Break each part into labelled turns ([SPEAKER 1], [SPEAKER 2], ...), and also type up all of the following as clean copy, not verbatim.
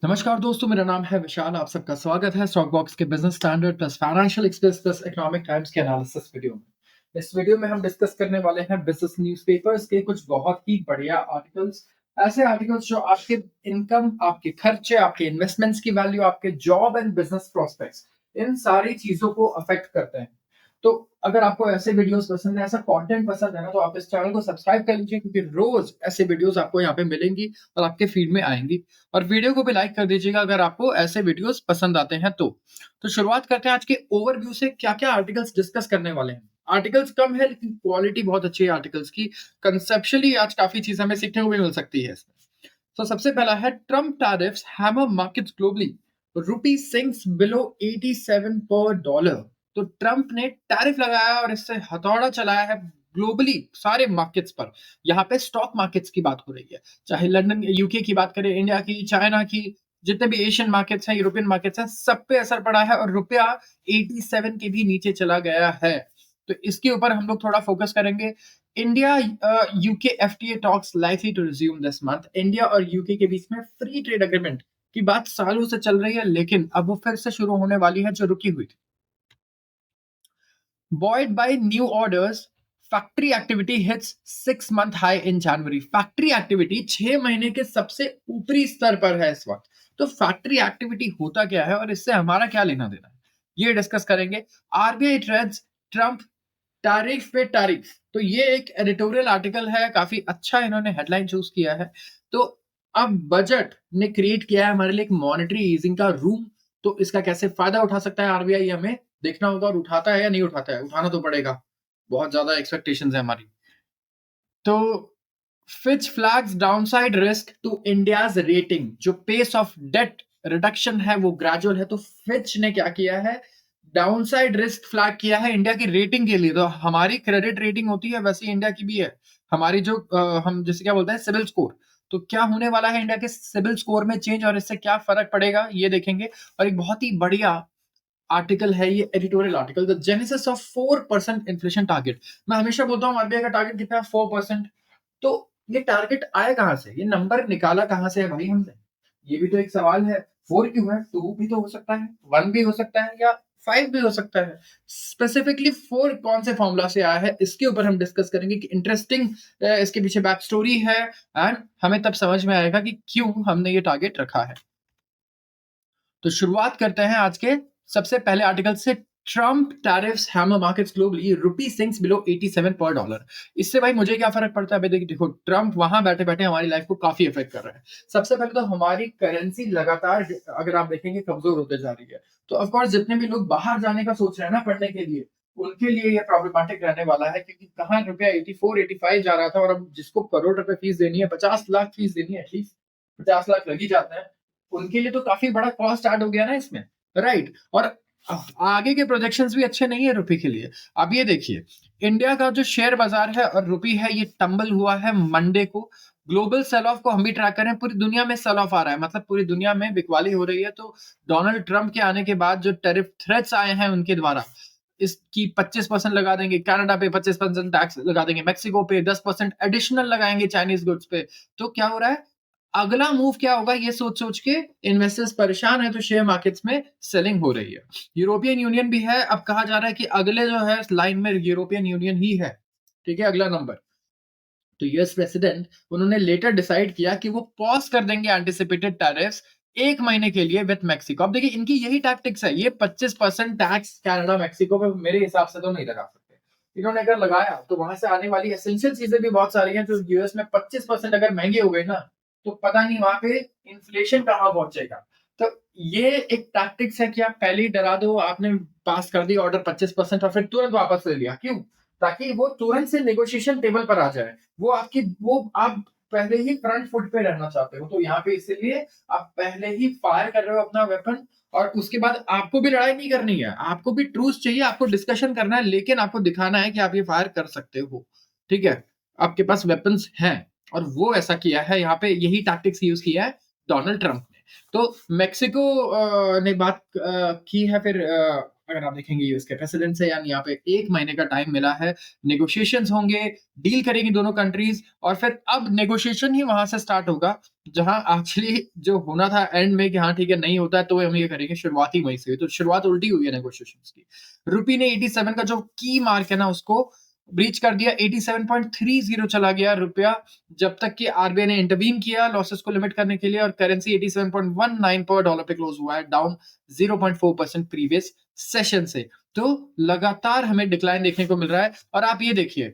[SPEAKER 1] नमस्कार दोस्तों, मेरा नाम है विशाल। आप सबका स्वागत है स्टॉक बॉक्स के business standard plus financial express plus economic times के एनालिसिस वीडियो में। इस वीडियो में हम डिस्कस करने वाले हैं बिजनेस न्यूज़पेपर्स के कुछ बहुत ही बढ़िया आर्टिकल्स। ऐसे आर्टिकल्स जो आपके इनकम, आपके खर्चे, आपके इन्वेस्टमेंट्स की वैल्यू, आपके जॉब एंड बिजनेस प्रोस्पेक्ट्स, इन सारी चीजों को अफेक्ट करते हैं। तो अगर आपको ऐसे वीडियोस पसंद है, ऐसा कंटेंट पसंद है ना, तो आप इस चैनल को सब्सक्राइब कर लीजिए, क्योंकि रोज ऐसे वीडियोस आपको यहाँ पे मिलेंगी और आपके फीड में आएंगी। और वीडियो को भी लाइक कर दीजिएगा अगर आपको ऐसे वीडियोस पसंद आते हैं तो। शुरुआत करते हैं आज के ओवरव्यू से। क्या-क्या आर्टिकल्स डिस्कस करने वाले हैं। आर्टिकल्स कम है लेकिन क्वालिटी बहुत अच्छी है आर्टिकल्स की। कंसेप्चुअली आज काफ़ी चीज़ हमें सीखने को भी मिल सकती है इसमें। तो सबसे पहला है Trump tariffs hammer markets globally, rupee sinks below 87 पर डॉलर। तो ट्रम्प ने टैरिफ लगाया और इससे हथौड़ा चलाया है ग्लोबली सारे मार्केट्स पर। यहाँ पे स्टॉक मार्केट्स की बात हो रही है, चाहे लंदन यूके की बात करें, इंडिया की, चाइना की, जितने भी एशियन मार्केट्स हैं, यूरोपियन मार्केट्स हैं, सब पे असर पड़ा है और रुपया 87 के भी नीचे चला गया है। तो इसके ऊपर हम लोग थोड़ा फोकस करेंगे। India UK FTA talks likely to resume this month. India और यूके के बीच में फ्री ट्रेड एग्रीमेंट की बात सालों से चल रही है, लेकिन अब वो फिर से शुरू होने वाली है, जो रुकी हुई थी। Buoyed by new orders, factory activity hits 6-month high in January. Factory activity 6 महीने के सबसे ऊपरी स्तर पर है इस वक्त। तो फैक्ट्री एक्टिविटी होता क्या है और इससे हमारा क्या लेना देना है, ये डिस्कस करेंगे। आरबीआई ट्रेड्स ट्रम्प टैरिफ पे टैरिफ। तो ये एक एडिटोरियल आर्टिकल है, काफी अच्छा इन्होंने हेडलाइन चूज किया है। तो अब बजट ने क्रिएट किया है हमारे लिए एक मॉनेटरी ईजिंग का रूम। तो इसका कैसे फायदा उठा सकता है आरबीआई, हमें देखना होगा। और उठाता है या नहीं उठाता है, उठाना तो पड़ेगा, बहुत ज्यादा एक्सपेक्टेशंस है हमारी। तो Fitch flags downside risk to India's rating. जो पेस ऑफ डेट रिडक्शन है वो ग्रेजुअल है। तो फिच ने क्या किया है, डाउनसाइड रिस्क फ्लैग किया है इंडिया की रेटिंग के लिए। तो हमारी क्रेडिट रेटिंग होती है, वैसे इंडिया की भी है। हमारी जो हम जैसे क्या बोलते हैं, सिविल स्कोर। तो क्या होने वाला है इंडिया के सिविल स्कोर में चेंज और इससे क्या फर्क पड़ेगा, ये देखेंगे। और एक बहुत ही बढ़िया आर्टिकल है ये, editorial article, the genesis of 4% inflation target. मैं हमेशा बोलता हूँ आरबीआई का टारगेट कितना है, 4%। तो ये टारगेट आया कहां से, ये नंबर निकाला कहां से है भाई हमने, ये भी तो एक सवाल है। 4 क्यों है, 2 भी तो हो सकता है, 1 भी हो सकता है, या 5 भी हो सकता है। स्पेसिफिकली 4 कौन से फॉर्मूला से आया है, इसके ऊपर हम डिस्कस करेंगे कि इंटरेस्टिंग इसके पीछे बैक स्टोरी है। एंड हमें तब समझ में आएगा कि क्यों हमने ये टारगेट रखा है। तो शुरुआत करते हैं आज के सबसे पहले आर्टिकल से। Trump tariffs hammer markets globally, rupee sinks below 87 पर डॉलर। इससे भाई मुझे क्या फर्क पड़ता है? भाई देखो, ट्रम्प वहां बैठे बैठे हमारी लाइफ को काफी इफेक्ट कर रहे हैं। सबसे पहले तो हमारी करेंसी लगातार, अगर आप देखेंगे, कमजोर होते जा रही है। तो ऑफकोर्स जितने भी लोग बाहर जाने का सोच रहे हैं ना पढ़ने के लिए, उनके लिए ये प्रॉब्लमेटिक रहने वाला है, क्योंकि कहाँ रुपया 84 85 जा रहा था, और अब जिसको करोड़ रुपए फीस देनी है, 50 लाख फीस देनी है, एटलीस्ट 50 लाख लग ही जाते हैं, उनके लिए तो काफ़ी बड़ा कॉस्ट ऐड हो गया ना इसमें, राइट? और आगे के प्रोजेक्शंस भी अच्छे नहीं है रुपए के लिए। अब ये देखिए, इंडिया का जो शेयर बाजार है और रुपी है, ये टंबल हुआ है मंडे को। ग्लोबल सेल ऑफ को हम भी ट्रैक करें, पूरी दुनिया में सेल ऑफ आ रहा है, मतलब पूरी दुनिया में बिकवाली हो रही है। तो डोनाल्ड ट्रंप के आने के बाद जो टैरिफ थ्रेट्स आए हैं उनके द्वारा, इसकी 25% लगा देंगे, कनाडा पे 25% टैक्स लगा देंगे, मेक्सिको पे 10% एडिशनल लगाएंगे चाइनीज गुड्स पे। तो क्या हो रहा है, अगला मूव क्या होगा, ये सोच सोच के इन्वेस्टर्स परेशान है, तो शेयर मार्केट्स में सेलिंग हो रही है। यूरोपियन यूनियन भी है, अब कहा जा रहा है कि अगले जो है लाइन में यूरोपियन यूनियन ही है। ठीक है, अगला नंबर। तो यूएस प्रेसिडेंट, उन्होंने लेटर डिसाइड किया कि वो पॉज कर देंगे एंटिसिपेटेड टैरिफ्स 1 महीने के लिए विद मेक्सिको। अब देखिए, इनकी यही टैक्टिक्स है। ये 25% टैक्स कनाडा मेक्सिको पे मेरे हिसाब से तो नहीं लगा सकते। इन्होंने अगर लगाया तो वहां से आने वाली एसेंशियल चीजें भी बहुत सारी हैं, जो यूएस में 25% अगर महंगे हो गए ना, तो पता नहीं वहां पे इन्फ्लेशन कहाँ पहुंचेगा। तो ये एक टैक्टिक्स है कि आप पहले ही डरा दो, आपने पास कर दी ऑर्डर 25% और फिर तुरंत वापस ले लिया। क्यों? ताकि वो तुरंत से नेगोशिएशन टेबल पर आ जाए। वो आप पहले ही फ्रंट फुट पे रहना चाहते हो, तो यहाँ पे इसीलिए आप पहले ही फायर कर रहे हो अपना वेपन। और उसके बाद आपको भी लड़ाई नहीं करनी है, आपको भी ट्रूस चाहिए, आपको डिस्कशन करना है, लेकिन आपको दिखाना है कि आप ये फायर कर सकते हो। ठीक है, आपके पास वेपन्स हैं। और वो ऐसा किया है, यहाँ पे यही टैक्टिक्स यूज किया है डोनाल्ड ट्रंप ने। तो मेक्सिको ने बात की है, फिर अगर आप देखेंगे यूएस के प्रेसिडेंट से, यानी यहाँ पे 1 महीने का टाइम मिला है, नेगोशिएशंस होंगे, डील करेंगी दोनों कंट्रीज़ और फिर अब नेगोशिएशन ही वहाँ से स्टार्ट होगा, जहाँ एक्चुअली जो होना था एंड में कि हाँ, ठीक है, नहीं होता है तो हम ये करेंगे, शुरुआत ही वहीं से हुई। तो शुरुआत उल्टी हुई है नेगोशिएशंस की। रुपी ने 87 का जो की मार्क है ना, उसको ब्रीच कर दिया, 87.30 चला गया रुपया, जब तक कि आरबीआई ने इंटरवीन किया लॉसेस को लिमिट करने के लिए, और करेंसी 87.19 पर डॉलर पे क्लोज हुआ है, डाउन 0.4% प्रीवियस सेशन से। तो लगातार हमें डिक्लाइन देखने को मिल रहा है। और आप ये देखिए,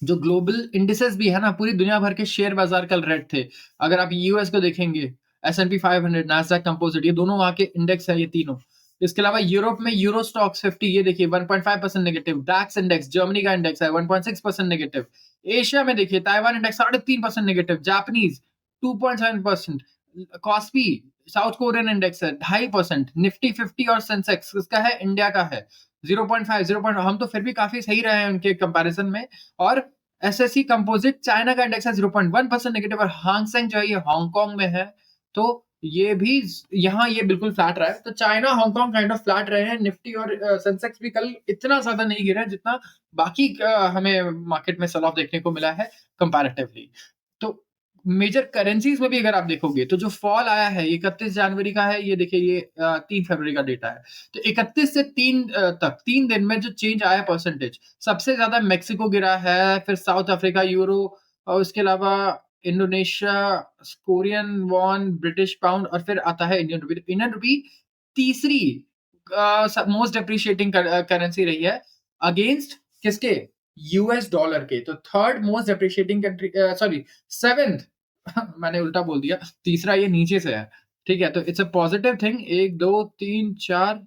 [SPEAKER 1] जो ग्लोबल इंडिसेस भी है ना, पूरी दुनिया भर के शेयर बाजार कल रेड थे। अगर आप यूएस को देखेंगे, S&P 500, नास्डैक कंपोजिट, ये दोनों वहाँ के इंडेक्स है, ये तीनों। इसके अलावा यूरोप में यूरो स्टॉक्स 50, ये देखिए 1.5% नेगेटिव। डैक्स इंडेक्स, जर्मनी का इंडेक्स है, 1.6% नेगेटिव। एशिया में देखिए, Taiwan index 3.5% negative, Japanese 2.7%, KOSPI south Korean index है 2.5%, निफ्टी 50 और सेंसेक्स इसका है, इंडिया का है 0.5, 0. हम तो फिर भी काफी सही रहे हैं उनके कंपैरिजन में। और एसएससी कंपोजिट चाइना का इंडेक्स है 0.1% नेगेटिव, और हांगसेंग जो है ये हांगकांग में है, तो ये भी यहाँ ये बिल्कुल फ्लैट रहा है। तो China Hong Kong kind of flat रहे हैं। निफ्टी और सेंसेक्स भी कल इतना ज्यादा नहीं गिरा जितना बाकी हमें मार्केट में सेल ऑफ देखने को मिला है कंपैरेटिवली। तो मेजर करेंसीज में भी अगर आप देखोगे तो जो फॉल आया है 31 जनवरी का है, ये देखिए, ये 3 फरवरी का डेटा है। तो 31 से 3 तक 3 दिन में जो चेंज आया परसेंटेज, सबसे ज्यादा मेक्सिको गिरा है, फिर साउथ अफ्रीका, यूरो, और उसके अलावा Indonesia, Korean von, British pound, और फिर आता है इंडियन रुपी। इंडियन रुपी तीसरी मोस्ट डेप्रिशिएटिंग करेंसी रही है अगेंस्ट किसके? यूएस डॉलर के। तो third most depreciating country, sorry, seventh मैंने उल्टा बोल दिया, तीसरा ये नीचे से है। ठीक है, तो it's a positive thing. 1 2 3 4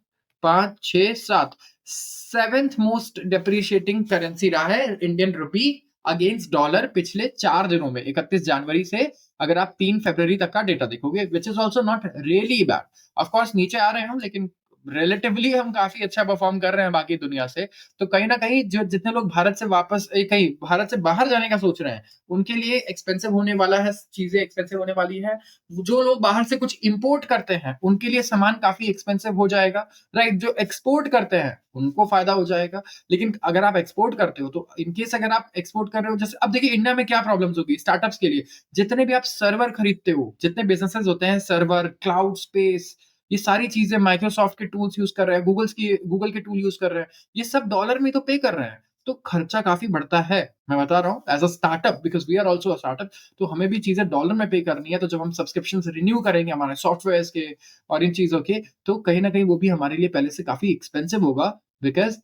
[SPEAKER 1] 5 6 7, seventh most depreciating currency रहा है इंडियन रुपी अगेंस्ट डॉलर पिछले 4 दिनों में, 31 जनवरी से अगर आप 3 फरवरी तक का डेटा देखोगे, which is also not really bad. Of course नीचे आ रहे हैं हम, लेकिन रिलेटिवली हम काफी अच्छा परफॉर्म कर रहे हैं बाकी दुनिया से। तो कहीं ना कहीं जो जितने लोग भारत से वापस कहीं भारत से बाहर जाने का सोच रहे हैं, उनके लिए एक्सपेंसिव होने वाला है, चीजें एक्सपेंसिव होने वाली है। जो लोग बाहर से कुछ इंपोर्ट करते हैं, उनके लिए सामान काफी एक्सपेंसिव हो जाएगा, राइट। जो एक्सपोर्ट करते हैं उनको फायदा हो जाएगा। लेकिन अगर आप एक्सपोर्ट करते हो, तो इनकेस अगर आप एक्सपोर्ट कर रहे हो, जैसे अब देखिए इंडिया में क्या प्रॉब्लम्स होगी स्टार्टअप्स के लिए। जितने भी आप सर्वर खरीदते हो, जितने बिजनेसेस होते हैं, सर्वर, क्लाउड स्पेस, ये सारी चीजें, माइक्रोसॉफ्ट के टूल्स यूज कर रहे हैं, गूगल के टूल यूज कर रहे हैं, ये सब डॉलर में तो पे कर रहे हैं। तो खर्चा काफी बढ़ता है, मैं बता रहा हूँ, as a startup, because we are also a startup. तो हमें भी चीजें डॉलर में पे करनी है। तो जब हम सब्सक्रिप्शन रिन्यू करेंगे हमारे सॉफ्टवेयर के और इन चीजों के, तो कहीं ना कहीं वो भी हमारे लिए पहले से काफी एक्सपेंसिव होगा, बिकॉज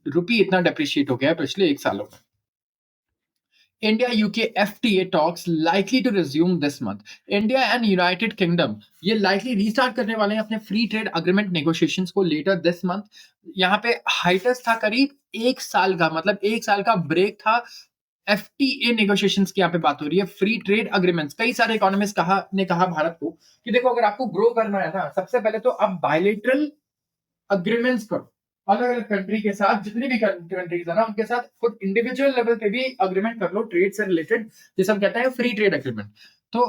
[SPEAKER 1] रुपी इतना डेप्रिशिएट हो गया है पिछले 1 सालों में। India UK FTA talks likely to resume this month. India and United Kingdom ये likely restart करने वाले हैं अपने फ्री ट्रेड अग्रीमेंट नेगोशिएशंस को later this month. यहाँ पे हाइटस था करीब 1 साल का, मतलब 1 साल का ब्रेक था। एफटीए नेगोशिएशंस की यहाँ पे बात हो रही है, फ्री ट्रेड अग्रीमेंट्स। कई सारे इकोनॉमिस्ट ने कहा भारत को कि देखो, अगर आपको ग्रो करना है ना, सबसे पहले तो आप बायलेटरल अग्रीमेंट्स करो अलग अलग कंट्री के साथ, जितनी भी कंट्रीज है ना उनके साथ, खुद इंडिविजुअल लेवल पे भी अग्रीमेंट कर लो ट्रेड से रिलेटेड, जिसे हम कहते हैं फ्री ट्रेड अग्रीमेंट। तो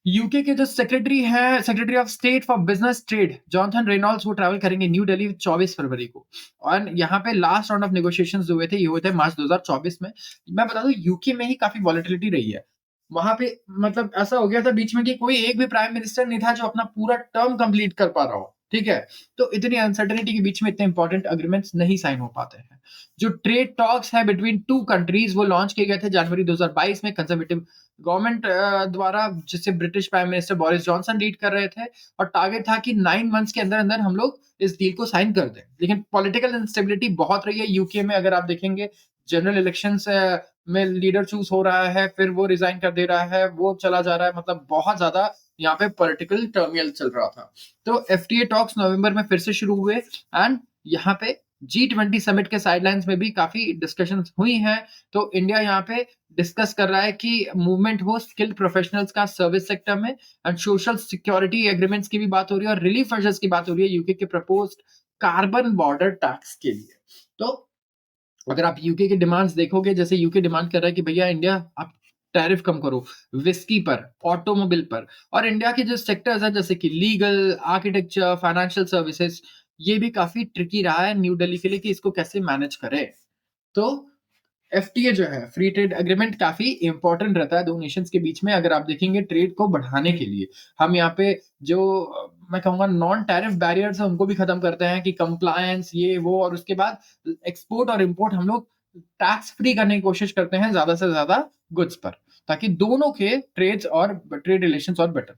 [SPEAKER 1] यूके के जो सेक्रेटरी है, secretary of state for business trade, Jonathan Reynolds, वो ट्रैवल करेंगे न्यू दिल्ली 24 फरवरी को। और यहाँ पे लास्ट राउंड ऑफ नेगोशिएशंस जो हुए थे, ये हुए थे मार्च 2024 में। मैं बता दूं, यूके में ही काफी वॉलेटिलिटी रही है। वहां पे मतलब ऐसा हो गया था बीच में कि कोई एक भी प्राइम मिनिस्टर नहीं था जो अपना पूरा टर्म कंप्लीट कर पा रहा हो। ठीक है, तो इतनी अनसर्टेनिटी के बीच में इतने इंपॉर्टेंट अग्रीमेंट्स नहीं साइन हो पाते हैं। जो ट्रेड टॉक्स है बिटवीन टू कंट्रीज, वो लॉन्च किए गए थे जनवरी 2022 में कंजर्वेटिव गवर्नमेंट द्वारा, जिसे British prime minister Boris Johnson lead कर रहे थे। और टारगेट था कि 9 मंथ्स के अंदर अंदर हम लोग इस डील को साइन कर दें। लेकिन पॉलिटिकल इंस्टेबिलिटी बहुत रही है यूके में। अगर आप देखेंगे, जनरल इलेक्शंस में लीडर चूज हो रहा है, फिर वो रिजाइन कर दे रहा है, वो चला जा रहा है, मतलब बहुत ज्यादा यहाँ पे पॉलिटिकल टर्मियल चल रहा था। तो एफटीए टॉक्स नवंबर में फिर से शुरू हुए, एंड यहाँ पे G20 समिट के साइडलाइंस में भी काफी डिस्कशन हुई हैं। तो इंडिया यहाँ पे डिस्कस कर रहा है कि मूवमेंट हो स्किल्ड प्रोफेशनल्स का सर्विस सेक्टर में, एंड सोशल सिक्योरिटी एग्रीमेंट्स की भी बात हो रही है, और रिलीफ मेजर्स की बात हो रही है यूके के प्रपोज्ड कार्बन बॉर्डर टैक्स के लिए। तो अगर आप यूके की डिमांड्स देखोगे, जैसे यूके डिमांड कर रहा है कि भैया इंडिया, आप टैरिफ कम करो विस्की पर, ऑटोमोबाइल पर। और इंडिया के जो सेक्टर्स हैं, जैसे कि लीगल, आर्किटेक्चर, फाइनेंशियल सर्विसेज, ये भी काफ़ी ट्रिकी रहा है न्यू दिल्ली के लिए कि इसको कैसे मैनेज करें। तो एफटीए जो है, फ्री ट्रेड एग्रीमेंट, काफ़ी इम्पोर्टेंट रहता है 2 नेशंस के बीच में अगर आप देखेंगे ट्रेड को बढ़ाने के लिए। हम यहाँ पे जो मैं कहूँगा नॉन टैरिफ बैरियर्स हैं उनको भी खत्म करते हैं कि कंप्लायंस ये वो, और उसके बाद एक्सपोर्ट और इम्पोर्ट हम लोग टैक्स फ्री करने की कोशिश करते हैं ज़्यादा से ज़्यादा गुड्स पर, ताकि दोनों के ट्रेड रिलेशंस और better.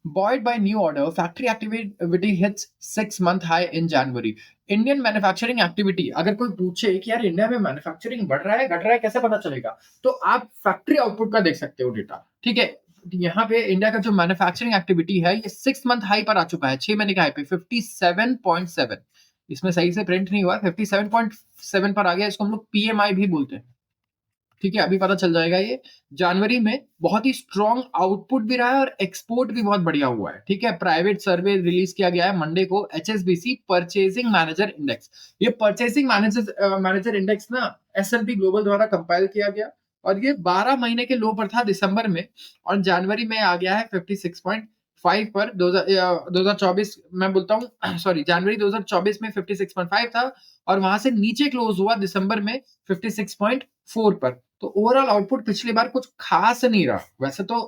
[SPEAKER 1] Buoyed by new order, factory activity hits 6-month high in January. Indian manufacturing activity, अगर कोई पूछे कि यार इंडिया में मैन्युफैक्चरिंग बढ़ रहा है घट रहा है कैसे पता चलेगा, तो आप फैक्ट्री आउटपुट का देख सकते हो डेटा। ठीक है, यहाँ पे इंडिया का जो मैन्युफैक्चरिंग एक्टिविटी है ये 6 मंथ हाई पर आ चुका है, 6 महीने के हाई पे 57.7। इसमें सही से प्रिंट नहीं हुआ, 57.7 पर आ गया। इसको हम लोग पीएमआई भी बोलते हैं। ठीक है, अभी पता चल जाएगा ये। जनवरी में बहुत ही स्ट्रॉन्ग आउटपुट भी रहा है और एक्सपोर्ट भी बहुत बढ़िया हुआ है। ठीक है, प्राइवेट सर्वे रिलीज किया गया है मंडे को, एचएसबीसी परचेजिंग मैनेजर इंडेक्स। ये परचेसिंग मैनेजर इंडेक्स ना एस&पी ग्लोबल द्वारा कंपाइल किया गया, और ये 12 महीने के लो पर था दिसंबर में, और जनवरी में आ गया है 56.5 पर। 2024 मैं बोलता हूँ सॉरी, जनवरी 2024 में 56.5 था, और वहां से नीचे क्लोज हुआ दिसंबर में 56.4 पर। तो ओवरऑल आउटपुट पिछली बार कुछ खास नहीं रहा। वैसे तो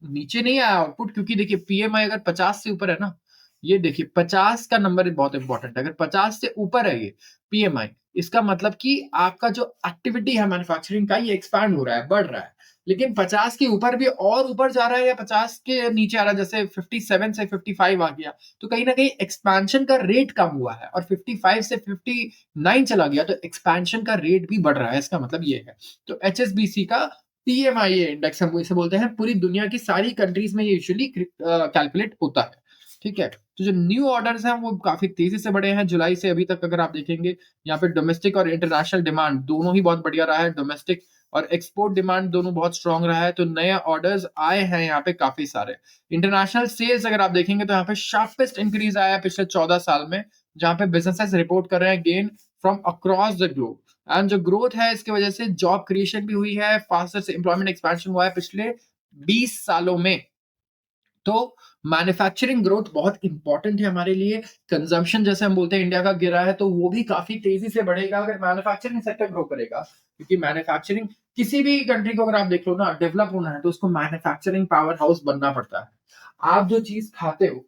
[SPEAKER 1] नीचे नहीं आया आउटपुट, क्योंकि देखिए पीएमआई अगर 50 से ऊपर है ना, ये देखिए 50 का नंबर बहुत इंपॉर्टेंट है। अगर 50 से ऊपर है ये पीएमआई, इसका मतलब कि आपका जो एक्टिविटी है मैन्युफैक्चरिंग का ये एक्सपैंड हो रहा है, बढ़ रहा है। लेकिन 50 के ऊपर भी और ऊपर जा रहा है, या 50 के नीचे आ रहा है, जैसे 57 से 55 आ गया, तो कहीं ना कहीं एक्सपेंशन का रेट कम हुआ है, और 55 से 59 चला गया तो एक्सपेंशन का रेट भी बढ़ रहा है। इसका मतलब ये है। तो एचएसबीसी का पीएमआई इंडेक्स हम इसे बोलते हैं, पूरी दुनिया की सारी कंट्रीज में ये यूजुअली कैलकुलेट होता है। ठीक है, तो जो न्यू ऑर्डर्स हैं वो काफी तेजी से बढ़े हैं जुलाई से अभी तक। अगर आप देखेंगे यहाँ पे डोमेस्टिक और इंटरनेशनल डिमांड दोनों ही बहुत बढ़िया रहा है। डोमेस्टिक और एक्सपोर्ट डिमांड दोनों बहुत स्ट्रांग रहा है, तो नए ऑर्डर्स आए हैं यहाँ पे काफी सारे। इंटरनेशनल सेल्स अगर आप देखेंगे तो यहाँ पे शार्पेस्ट इंक्रीज आया है पिछले 14 साल में, जहाँ पे बिजनेसेस रिपोर्ट कर रहे हैं gain from across the globe. And जो ग्रोथ है इसकी वजह से जॉब क्रिएशन भी हुई है, फास्टेस्ट एम्प्लॉयमेंट एक्सपेंशन हुआ है पिछले 20 सालों में। तो मैन्युफैक्चरिंग ग्रोथ बहुत इंपॉर्टेंट है हमारे लिए। कंजम्पशन जैसे हम बोलते हैं इंडिया का गिरा है, तो वो भी काफी तेजी से बढ़ेगा अगर मैन्युफैक्चरिंग सेक्टर ग्रो करेगा, क्योंकि मैन्युफैक्चरिंग किसी भी कंट्री को अगर आप देख लो ना, डेवलप होना है तो उसको मैन्युफैक्चरिंग पावर हाउस बनना पड़ता है। आप जो चीज खाते हो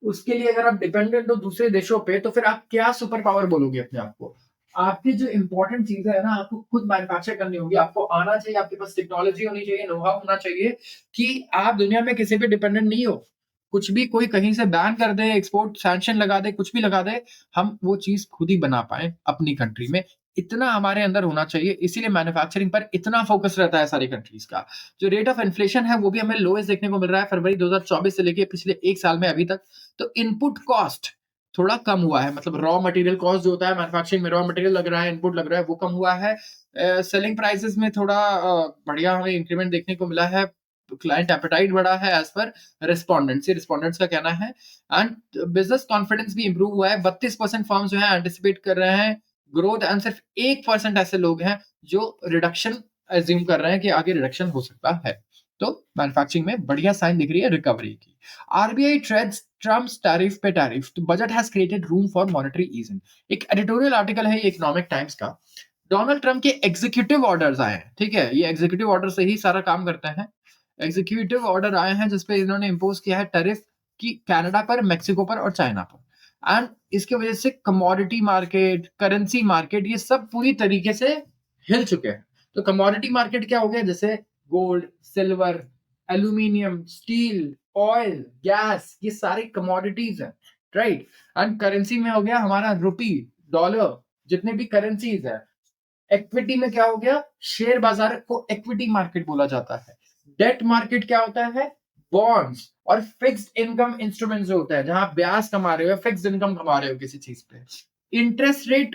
[SPEAKER 1] उसके लिए अगर आप डिपेंडेंट हो दूसरे देशों पे, तो फिर आप क्या सुपर पावर बोलोगे अपने आप को? आपकी जो इंपॉर्टेंट चीज है ना, आपको खुद मैन्युफैक्चर करनी होगी, आपको आना चाहिए, आपके पास टेक्नोलॉजी होनी चाहिए, नो हाउ होना चाहिए, कि आप दुनिया में किसी पे डिपेंडेंट नहीं हो। कुछ भी कोई कहीं से बैन कर दे, एक्सपोर्ट सैंक्शन लगा दे, कुछ भी लगा दे, हम वो चीज खुद ही बना पाए अपनी कंट्री में, इतना हमारे अंदर होना चाहिए। इसीलिए मैन्युफैक्चरिंग पर इतना फोकस रहता है सारी कंट्रीज का। जो रेट ऑफ इन्फ्लेशन है वो भी हमें लोएस्ट देखने को मिल रहा है फरवरी 2024 से लेके पिछले 1 साल में अभी तक। तो इनपुट कॉस्ट थोड़ा कम हुआ है, मतलब रॉ मटेरियल कॉस्ट जो होता है मैन्युफैक्चरिंग में, रॉ मटेरियल लग रहा है, इनपुट लग रहा है, वो कम हुआ है। सेलिंग प्राइसेस में थोड़ा बढ़िया हमें इंक्रीमेंट देखने को मिला है। क्लाइंट एपेटाइट बढ़ा है एज पर रिस्पोंडेंट्स का कहना है। एंड बिजनेस कॉन्फिडेंस भी इंप्रूव हुआ है। 32% फर्म्स जो है एंटिसिपेट कर रहे हैं ग्रोथ, एंड सिर्फ 1% ऐसे लोग हैं जो रिडक्शन एज्यूम कर रहे हैं कि आगे रिडक्शन हो सकता है। तो मैन्युफैक्चरिंग में बढ़िया साइन दिख रही है रिकवरी की। आरबीआई ट्रेड्स ट्रम्प्स टैरिफ पे टैरिफ, तो budget has created room for monetary easing. एक एडिटोरियल आर्टिकल है इकोनॉमिक टाइम्स का। डोनाल्ड ट्रम्प के एग्जीक्यूटिव ऑर्डर्स आए हैं। ठीक है, ये एग्जीक्यूटिव ऑर्डर से ही सारा काम करते हैं। एग्जीक्यूटिव ऑर्डर आए हैं जिसपे इन्होंने इम्पोज किया है टैरिफ की कनाडा पर, मेक्सिको पर और चाइना पर। एंड इसकी वजह से कमोडिटी मार्केट, करेंसी मार्केट, ये सब पूरी तरीके से हिल चुके हैं। तो कमोडिटी मार्केट क्या हो गया, जैसे gold, silver, aluminium, steel, oil, gas, ये सारी कमोडिटीज हैं, राइट। एंड करेंसी में हो गया हमारा रुपी, डॉलर, जितने भी करेंसीज है। इक्विटी में क्या हो गया, शेयर बाजार को इक्विटी मार्केट बोला जाता है। डेट मार्केट क्या होता है, बॉन्ड्स और फिक्स्ड इनकम इंस्ट्रूमेंट जो होता है, जहां आप ब्याज कमा रहे हो, फिक्स्ड इनकम कमा रहे हो किसी चीज पे। इंटरेस्ट रेट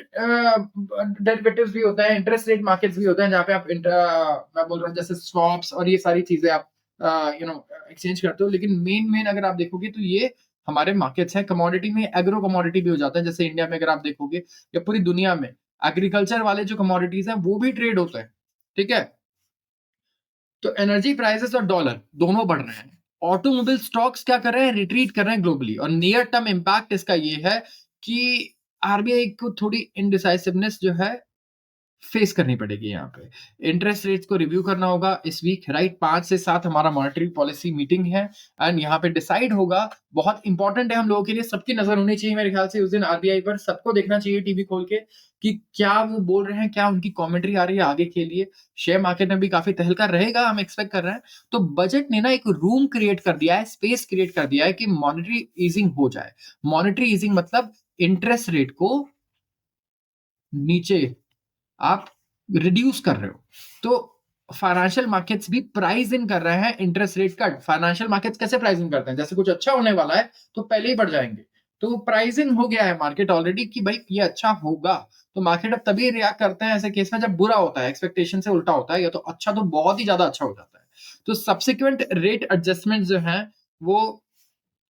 [SPEAKER 1] डेरिवेटिव्स भी होता है, इंटरेस्ट रेट मार्केट्स भी होते हैं, जहां पे आप मैं बोल रहा हूँ जैसे स्वैप्स और ये सारी चीजें आप एक्सचेंज करते हो। लेकिन मेन मेन अगर आप देखोगे तो ये हमारे मार्केट्स हैं। कमोडिटी में एग्रो कमोडिटी भी हो जाता है, जैसे इंडिया में अगर आप देखोगे या पूरी दुनिया में एग्रीकल्चर वाले जो कमोडिटीज हैं वो भी ट्रेड होते हैं। ठीक है, तो एनर्जी प्राइसेस और डॉलर दोनों बढ़ रहे हैं। ऑटोमोबाइल स्टॉक्स क्या कर रहे हैं, रिट्रीट कर रहे हैं ग्लोबली, और नियर टर्म इंपैक्ट इसका ये है कि आरबीआई को थोड़ी इनडिसाइसिवनेस जो है फेस करनी पड़ेगी यहाँ पे। इंटरेस्ट रेट्स को रिव्यू करना होगा इस वीक, राइट? 5 से 7 हमारा मॉनेटरी पॉलिसी मीटिंग है एंड यहाँ पे डिसाइड होगा। बहुत इंपॉर्टेंट है हम लोगों के लिए, सबकी नज़र होनी चाहिए मेरे ख्याल से उस दिन आरबीआई पर, सबको देखना चाहिए टीवी खोल के कि क्या वो बोल रहे हैं, क्या उनकी कमेंट्री आ रही है आगे के लिए। शेयर मार्केट में भी काफ़ी तहलका रहेगा, हम एक्सपेक्ट कर रहे हैं। तो बजट ने ना एक रूम क्रिएट कर दिया है, स्पेस क्रिएट कर दिया है कि मॉनेटरी ईजिंग हो जाए। मॉनेटरी ईजिंग मतलब इंटरेस्ट रेट को नीचे आप रिड्यूस कर रहे हो। तो फाइनेंशियल मार्केट्स भी प्राइस इन कर रहे हैं interest rate cut. Financial markets कैसे प्राइस इन करते हैं? जैसे कुछ अच्छा होने वाला है तो पहले ही बढ़ जाएंगे। तो प्राइसिंग हो गया है मार्केट ऑलरेडी कि भाई ये अच्छा होगा। तो मार्केट अब तभी रिएक्ट करते हैं ऐसे केस में जब बुरा होता है, एक्सपेक्टेशन से उल्टा होता है, या तो अच्छा तो बहुत ही ज्यादा अच्छा हो जाता है। तो सब्सिक्वेंट रेट एडजस्टमेंट जो है वो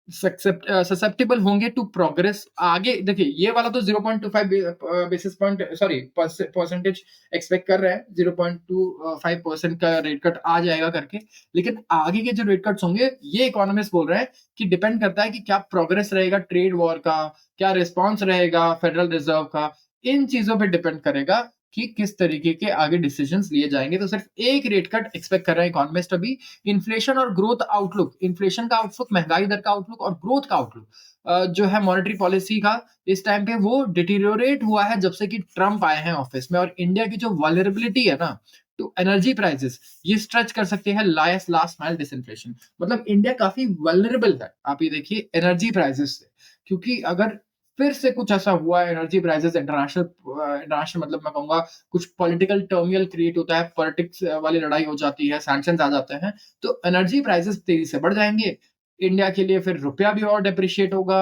[SPEAKER 1] ससेप्टेबल होंगे टू प्रोग्रेस। आगे देखिए, ये वाला तो 0.25 basis point, sorry percentage expect कर रहे हैं, 0.25% का रेट कट आ जाएगा करके। लेकिन आगे के जो रेट कट्स होंगे, ये इकोनॉमिस्ट बोल रहे हैं कि डिपेंड करता है कि क्या प्रोग्रेस रहेगा ट्रेड वॉर का, क्या रिस्पॉन्स रहेगा फेडरल रिजर्व का। इन चीजों पे डिपेंड करेगा कि किस तरीके के आगे डिसीजंस लिए जाएंगे। तो सिर्फ एक रेट कट एक्सपेक्ट कर रहे हैं इकोनॉमिस्ट अभी। इन्फ्लेशन और ग्रोथ आउटलुक, इन्फ्लेशन का आउटलुक, महंगाई दर का आउटलुक और ग्रोथ का आउटलुक जो है मॉनेटरी पॉलिसी का, इस टाइम पे वो डिटीरियोरेट हुआ है जब से कि ट्रम्प आए हैं ऑफिस में। और इंडिया की जो वल्नरेबिलिटी है ना तो एनर्जी प्राइसेस, ये स्ट्रेच कर सकते हैं लास्ट माइल डिसइंफ्लेशन। मतलब इंडिया काफी वल्नरेबल है, आप ये देखिए, एनर्जी प्राइसेस से। क्योंकि अगर फिर से कुछ ऐसा हुआ है, एनर्जी प्राइसेस इंटरनेशनल इंटरनेशनल मतलब मैं कहूंगा कुछ पॉलिटिकल टर्मियल क्रिएट होता है, पॉलिटिक्स वाली लड़ाई हो जाती है, सैंक्शंस आ जाते हैं, तो एनर्जी प्राइसेस तेजी से बढ़ जाएंगे। इंडिया के लिए फिर रुपया भी और डेप्रिशिएट होगा,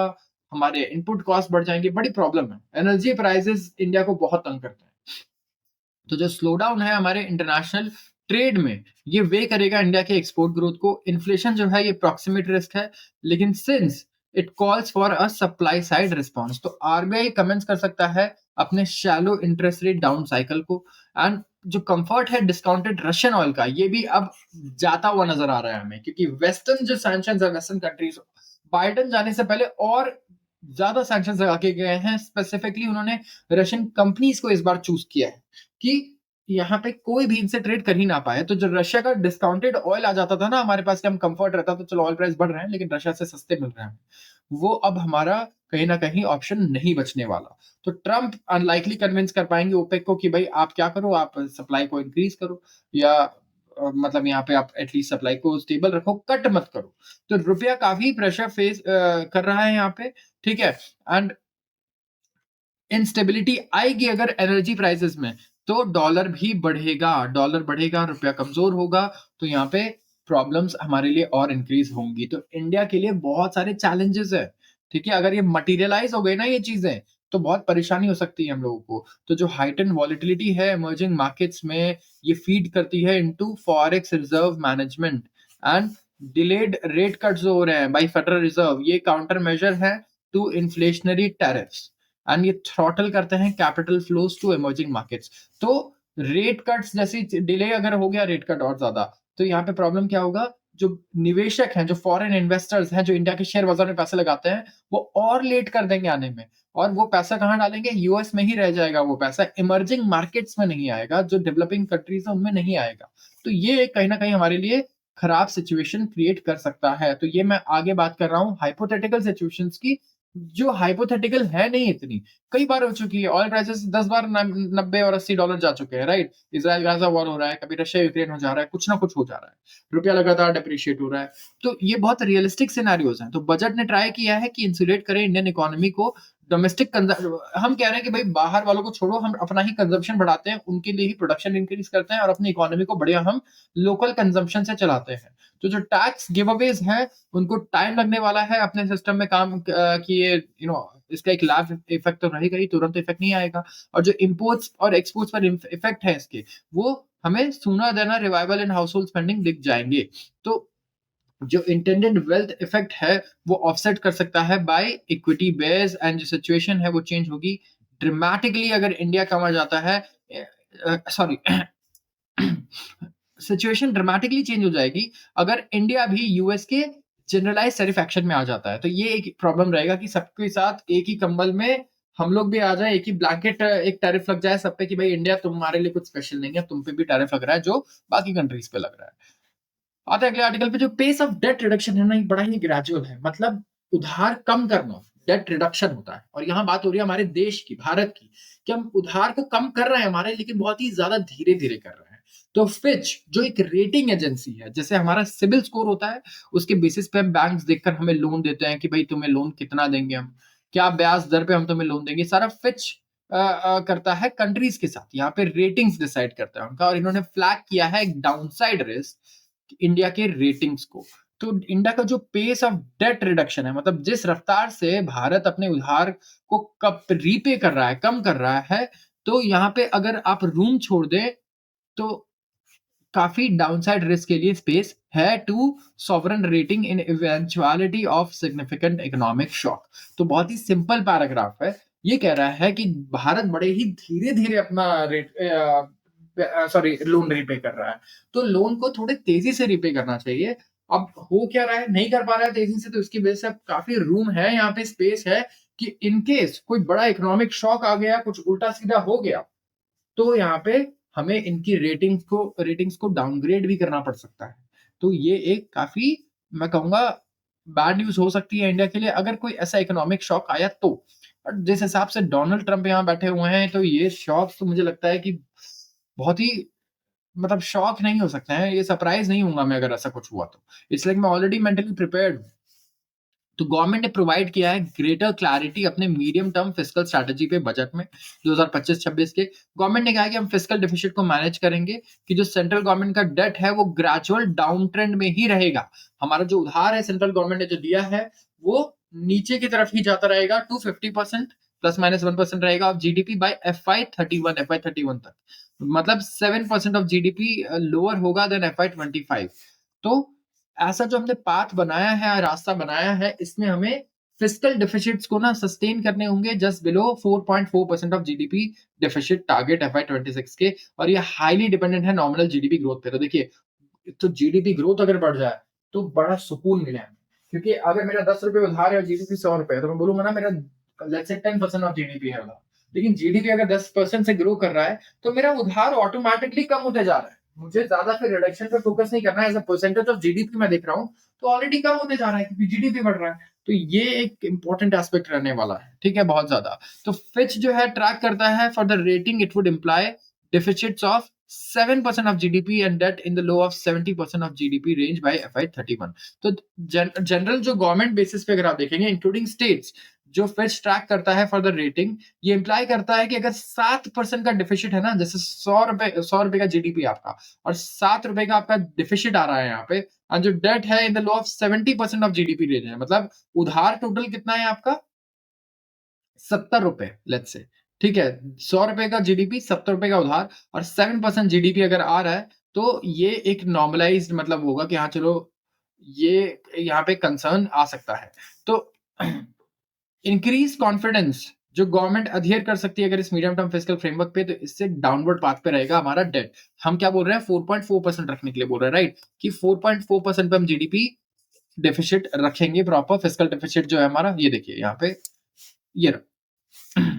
[SPEAKER 1] हमारे इनपुट कॉस्ट बढ़ जाएंगे, बड़ी प्रॉब्लम है। एनर्जी प्राइसेस इंडिया को बहुत तंग करते हैं। तो जो स्लो डाउन है हमारे इंटरनेशनल ट्रेड में, ये वे करेगा इंडिया के एक्सपोर्ट ग्रोथ को। इन्फ्लेशन जो है ये प्रॉक्सिमेट रिस्क है, लेकिन since it calls for a supply side response, तो आरबीआई कमेंट्स कर सकता है अपने shallow interest rate down cycle को। एंड जो कंफर्ट है डिस्काउंटेड रशियन ऑयल का, ये भी अब जाता हुआ नजर आ रहा है हमें, क्योंकि वेस्टर्न जो सैंक्शंस है वेस्टर्न कंट्रीज, बाइडेन जाने से पहले और ज्यादा सैंक्शंस लगा के गए हैं। स्पेसिफिकली उन्होंने रशियन कंपनीज को इस बार चूज किया है कि यहाँ पे कोई भी इनसे ट्रेड कर ही ना पाए। तो जो रशिया का डिस्काउंटेड ऑयल आ जाता था ना हमारे पास, कि हम कंफर्ट रहता तो चलो ऑयल प्राइस बढ़ रहे हैं लेकिन रशिया से सस्ते मिल रहे हैं, वो अब हमारा कहीं ना कहीं ऑप्शन नहीं बचने वाला। तो ट्रम्प अनलाइकली कन्विंस कर पाएंगे ओपेक को कि भाई आप क्या करो, आप सप्लाई को इंक्रीज करो, या मतलब यहाँ पे आप एटलीस्ट सप्लाई को स्टेबल रखो, कट मत करो। तो रुपया काफी प्रेशर फेस कर रहा है यहाँ पे, ठीक है। एंड इंस्टेबिलिटी आएगी अगर एनर्जी प्राइसेस में, तो डॉलर भी बढ़ेगा, डॉलर बढ़ेगा, रुपया कमजोर होगा, तो यहाँ पे प्रॉब्लम्स हमारे लिए और इंक्रीज होंगी। तो इंडिया के लिए बहुत सारे चैलेंजेस है, ठीक है। अगर ये मटेरियलाइज हो गए ना ये चीजें, तो बहुत परेशानी हो सकती है हम लोगों को। तो जो हाइटन वॉलिटिलिटी है इमर्जिंग मार्केट्स में, ये फीड करती है into forex reserve management and delayed rate cuts हो रहे हैं बाय फेडरल रिजर्व, ये काउंटर मेजर है टू इन्फ्लेशनरी टैरिफ्स। एंड ये थ्रॉटल करते हैं capital flows to emerging markets. तो रेट कट्स जैसी डिले अगर हो गया, रेट कट और ज्यादा, तो यहाँ पे प्रॉब्लम क्या होगा, जो निवेशक हैं, जो फॉरेन इन्वेस्टर्स हैं, जो इंडिया के शेयर बाजार में पैसे लगाते हैं, वो और लेट कर देंगे आने में। और वो पैसा कहाँ डालेंगे? यूएस में ही रह जाएगा वो पैसा, इमर्जिंग मार्केट्स में नहीं आएगा, जो डेवलपिंग कंट्रीज है उनमें नहीं आएगा। तो ये कहीं ना कहीं हमारे लिए खराब सिचुएशन क्रिएट कर सकता है। तो ये मैं आगे बात कर रहा हूँ हाइपोथेटिकल सिचुएशंस की, जो हाइपोथेटिकल है नहीं इतनी, कई बार हो चुकी है। ऑयल प्राइसेस 10 बार 90 और $80 जा चुके हैं, राइट? इजराइल गाजा वॉर हो रहा है, कभी रशिया यूक्रेन हो जा रहा है, कुछ ना कुछ हो जा रहा है, रुपया लगातार डिप्रिशिएट हो रहा है। तो ये बहुत रियलिस्टिक सिनेरियोज हैं। तो बजट ने ट्राई किया है कि इंसुलेट करे इंडियन इकोनॉमी को। डोमेस्टिक हम कह रहे हैं कि भाई बाहर वालों को छोड़ो, हम अपना ही कंजम्पशन बढ़ाते हैं, उनके लिए ही प्रोडक्शन इंक्रीज करते हैं और अपनी इकोनॉमी को बढ़िया हम लोकल कंजम्पशन से चलाते हैं। तो जो टैक्स गिव अवेज हैं उनको टाइम लगने वाला है अपने सिस्टम में काम किए, इसका एक लैग इफेक्ट तो रहेगा ही, तुरंत इफेक्ट नहीं आएगा। और जो इंपोर्ट्स और एक्सपोर्ट्स पर इफेक्ट है इसके, वो हमें sooner than revival in house hold spending दिख जाएंगे। तो जो इंटेंडेड वेल्थ इफेक्ट है वो ऑफसेट कर सकता है बाय इक्विटी बेस, एंड जो सिचुएशन है वो चेंज होगी ड्रामेटिकली अगर इंडिया कम आ जाता है। सॉरी सिचुएशन ड्रामेटिकली चेंज हो जाएगी अगर इंडिया भी यूएस के जनरलाइज़ टैरिफ एक्शन में आ जाता है। तो ये एक प्रॉब्लम रहेगा कि सबके साथ एक ही कंबल में हम लोग भी आ जाएँ, एक ही ब्लैंकेट एक टैरिफ लग जाए सब पे कि भाई इंडिया तुम्हारे लिए कुछ स्पेशल नहीं है, तुम पे भी टैरिफ लग रहा है जो बाकी कंट्रीज़ पे लग रहा है। आते हैं अगले आर्टिकल पे, जो पेस ऑफ डेट रिडक्शन है ना, ये बड़ा ही ग्रेजुअल है। मतलब उधार कम करना, डेट रिडक्शन होता है। और यहाँ बात हो रही है हमारे देश की, भारत की, कि हम उधार को कम कर रहे हैं हमारे, लेकिन बहुत ही ज़्यादा धीरे-धीरे कर रहे हैं। तो फिच जो एक रेटिंग एजेंसी है, जैसे हमारा सिबिल स्कोर होता है, उसके बेसिस पे हम बैंक्स देखकर हमें लोन देते हैं कि भाई तुम्हें लोन कितना देंगे हम, क्या ब्याज दर पे हम तुम्हें लोन देंगे, सारा फिच करता है कंट्रीज़ के साथ। यहाँ पे रेटिंग्स डिसाइड करता है उनका, और इन्होंने फ्लैग किया है एक डाउनसाइड रिस्क इंडिया के रेटिंग्स को। तो इंडिया का जो पेस ऑफ डेट रिडक्शन है, मतलब जिस रफ्तार से भारत अपने उधार को कब रीपे कर रहा है, कम कर रहा है, तो यहाँ पे अगर आप रूम छोड़ दें, तो काफ़ी डाउनसाइड रिस्क के लिए स्पेस है to sovereign rating in eventuality of significant economic shock. तो बहुत ही सिंपल पैराग्राफ है। ये कह रहा है कि भारत बड़े ही धीरे-धीरे अपना लोन रीपे कर रहा है। तो लोन को थोड़े तेज़ी से रीपे करना चाहिए। अब हो क्या रहा है, नहीं कर पा रहा है तेज़ी से, तो इसकी वजह से अब काफ़ी रूम है, यहाँ पे स्पेस है कि इन केस कोई बड़ा इकोनॉमिक शॉक आ गया, कुछ उल्टा-सीधा हो गया, तो यहाँ पे हमें इनकी रेटिंग्स को डाउनग्रेड भी करना पड़ सकता है। तो ये एक काफ़ी, मैं कहूँगा, बैड न्यूज़ हो सकती है इंडिया के लिए अगर कोई ऐसा इकोनॉमिक शॉक आया तो। और जिस हिसाब से डोनाल्ड ट्रम्प यहाँ बैठे हुए हैं, तो ये शॉक तो मुझे लगता है कि बहुत ही, मतलब शॉक नहीं हो सकते हैं, ये सरप्राइज़ नहीं होऊँगा मैं अगर ऐसा कुछ हुआ तो। इट्स लाइक मैं ऑलरेडी मेंटली प्रिपेयर्ड हूँ। तो गवर्नमेंट ने प्रोवाइड किया है ग्रेटर क्लैरिटी अपने मीडियम टर्म फिस्कल स्ट्रैटेजी पे बजट में 2025-26 के। गवर्नमेंट ने कहा है कि हम फिस्कल डेफिसिट को मैनेज करेंगे, कि जो सेंट्रल गवर्नमेंट का डेट है वो ग्रेजुअल डाउन ट्रेंड में ही रहेगा। हमारा जो उधार है सेंट्रल गवर्नमेंट ने जो दिया है वो नीचे की तरफ ही जाता रहेगा, टू 50% प्लस माइनस 1% रहेगा ऑफ जीडीपी बाय FY31 तक। मतलब 7% ऑफ जीडीपी लोअर होगा देन FY25। तो ऐसा जो हमने पाथ बनाया है, रास्ता बनाया है, इसमें हमें फिस्कल डेफिसिट्स को ना सस्टेन करने होंगे just below 4.4% of GDP deficit target FY26 के। और ये हाईली डिपेंडेंट है नॉमिनल जीडीपी ग्रोथ पे। तो देखिए, तो जीडीपी ग्रोथ अगर बढ़ जाए तो बड़ा सुकून मिले हमें। क्योंकि अगर मेरा 10 रुपए उधार है और जीडीपी 100 रुपए है, तो मैं बोलूंगा ना मेरा लेट्स से 10% ऑफ जीडीपी है उधार। लेकिन जीडीपी अगर 10% से ग्रो कर रहा है, तो मेरा उधार ऑटोमेटिकली कम होते जा रहा है। मुझे ज्यादा फिर रिडक्शन पे फोकस नहीं करना है, as a percentage of GDP मैं देख रहा हूँ, तो ऑलरेडी कम होते जा रहा है क्योंकि जीडीपी बढ़ रहा है। तो ये एक इंपॉर्टेंट एस्पेक्ट रहने वाला है, ठीक है, बहुत ज्यादा। तो फिच जो है ट्रैक करता है for the rating it would imply deficits of 7% of GDP and debt in the low of 70% of GDP range by FY31। तो जनरल जो गवर्नमेंट बेसिस पे अगर आप देखेंगे इंक्लूडिंग स्टेट्स, जो फिच ट्रैक करता है फॉर द रेटिंग, ये इंप्लाई करता है कि अगर 7% का डिफिसिट है ना, जैसे 100 रुपए का जीडीपी आपका, और 7 रुपए का आपका डिफिसिट आ रहा है यहाँ पे, और जो डेट है in the low of 70% of GDP range है, मतलब उधार टोटल कितना है आपका, 70 रुपए लेट्स से, ठीक है। 100 रुपए का जीडीपी, 70 रुपए का उधार, और 7% जीडीपी अगर आ रहा है, तो ये एक नॉर्मलाइज्ड मतलब होगा कि हाँ चलो, ये यहाँ पे कंसर्न आ सकता है। तो इंक्रीज कॉन्फिडेंस जो गवर्नमेंट अधेयर कर सकती है अगर इस मीडियम टर्म फिस्कल फ्रेमवर्क पे, तो इससे डाउनवर्ड पाथ पे रहेगा हमारा डेट। हम क्या बोल रहे हैं, 4.4% रखने के लिए बोल रहे हैं, राइट, कि 4.4% पे हम जीडीपी डेफिसिट रखेंगे, प्रॉपर फिस्कल डेफिसिट जो है हमारा, ये देखिए यहाँ पे, ये रहा।